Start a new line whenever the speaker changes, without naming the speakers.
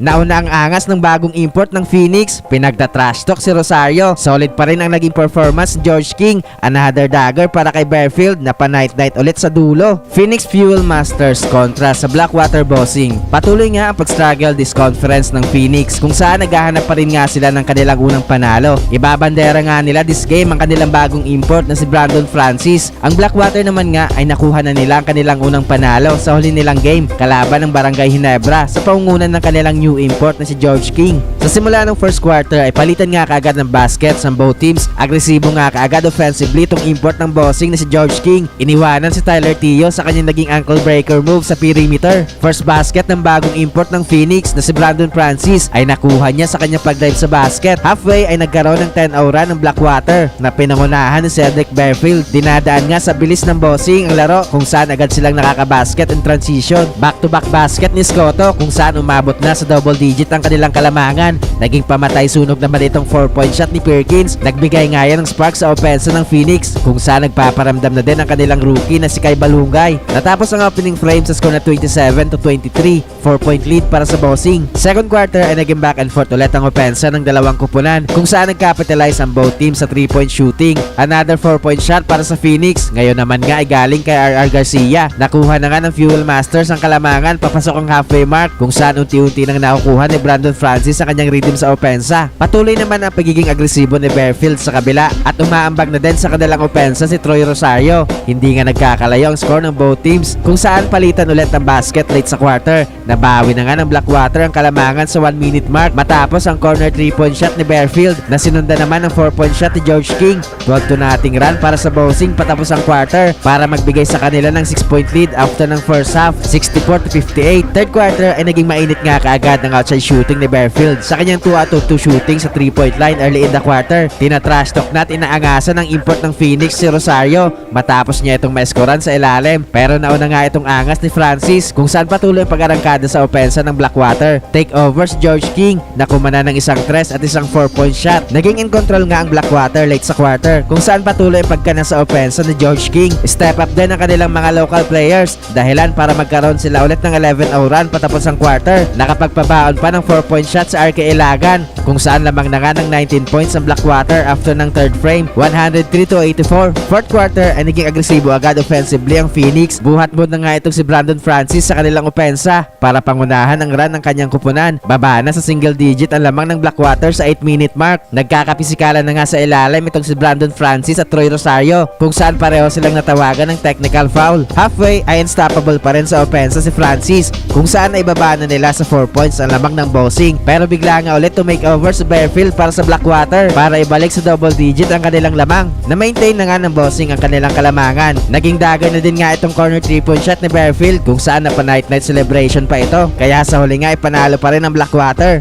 Nauna ang angas ng bagong import ng Phoenix, pinagta-trash talk si Rosario. Solid pa rin ang naging performance ni George King. Another dagger para kay Bearfield na pa-night-night ulit sa dulo. Phoenix Fuel Masters kontra sa Blackwater Bossing. Patuloy nga ang pag-struggle this conference ng Phoenix kung saan naghahanap pa rin nga sila ng kanilang unang panalo. Ibabandera nga nila this game ang kanilang bagong import na si Brandon Francis. Ang Blackwater naman nga ay nakuha na nila ang kanilang unang panalo sa huli nilang game kalaban ng Barangay Ginebra sa paungunan ng kanilang new import na si George King. Sa simula ng first quarter ay palitan nga kaagad ng baskets ng both teams. Agresibo nga kaagad offensively itong import ng bossing na si George King. Iniwanan si Tyler Tio sa kanyang naging ankle breaker move sa perimeter. First basket ng bagong import ng Phoenix na si Brandon Francis ay nakuha niya sa kanyang pag-dive sa basket. Halfway ay nagkaroon ng 10-0 run ng Blackwater na pinangunahan ni Cedric Bearfield. Dinadaan nga sa bilis ng bossing ang laro kung saan agad silang nakakabasket in transition. Back-to-back basket ni Scotto kung saan umabot na sa double digit ang kanilang kalamangan. Naging pamatay sunog naman itong 4-point shot ni Perkins. Nagbigay nga yan ng spark sa opensa ng Phoenix kung saan nagpaparamdam na din ang kanilang rookie na si Kai Balungay. Natapos ang opening frame sa score na 27-23, 4-point lead para sa bossing. Second quarter ay naging back and forth ulit ang opensa ng dalawang kupunan kung saan nagcapitalize ang both teams sa 3-point shooting. Another 4-point shot para sa Phoenix. Ngayon naman nga ay galing kay RR Garcia. Nakuha na nga ng Fuel Masters ang kalamangan papasok ang halfway mark kung saan unti-unti nang nakukuha ni Brandon Francis sa kanyang rhythm sa opensa. Patuloy naman ang pagiging agresibo ni Bearfield sa kabila at umaambag na din sa kanilang opensa si Troy Rosario. Hindi nga nagkakalayo ang score ng both teams kung saan palitan ulit ang basket late sa quarter. Nabawi na nga ng Blackwater ang kalamangan sa 1-minute mark matapos ang corner 3-point shot ni Bearfield na sinundan naman ng 4-point shot ni George King. 12 to nothing run para sa bossing patapos ang quarter para magbigay sa kanila ng 6-point lead after ng first half, 64-58. Third quarter ay naging mainit nga kaagad ang outside shooting ni Bearfield sa kanyang 2 out of 2 shooting sa 3-point line early in the quarter. Tinatrash talk na at inaangasan ng import ng Phoenix si Rosario matapos niya itong maeskoran sa ilalim. Pero nauna nga itong angas ni Francis kung saan patuloy ang pag-arangkada sa opensa ng Blackwater. Take over si George King na kumana ng isang 3 at isang 4-point shot. Naging in control nga ang Blackwater late sa quarter kung saan patuloy ang pagkana sa opensa ni George King. Step up din ang kanilang mga local players dahilan para magkaroon sila ulit ng 11-0 run patapos ang quarter. Nakapagpabaon pa ng 4-point shot sa RK Ilagan kung saan lamang na nga ng 19 points ang Blackwater after ng third frame, 103-84. Fourth quarter ay naging agresibo agad offensively ang Phoenix. Buhat mo na nga itong si Brandon Francis sa kanilang opensa para pangunahan ang run ng kanyang kupunan. Baba na sa single digit ang lamang ng Blackwater sa 8-minute mark. Nagkakapisikalan na nga sa ilalim itong si Brandon Francis at Troy Rosario kung saan pareho silang natawagan ng technical foul. Halfway ay unstoppable pa rin sa opensa si Francis kung saan ay baba na nila sa 4 points ang lamang ng bossing. Pero bigla nga ulit to make over sa Bearfield para sa Blackwater para ibalik sa double digit ang kanilang lamang. Na-maintain na nga ng bossing ang kanilang kalamangan. Naging dagger na din nga itong corner 3-point shot ni Bearfield kung saan na pa night-night celebration pa ito. Kaya sa huli nga ay panalo pa rin ang Blackwater.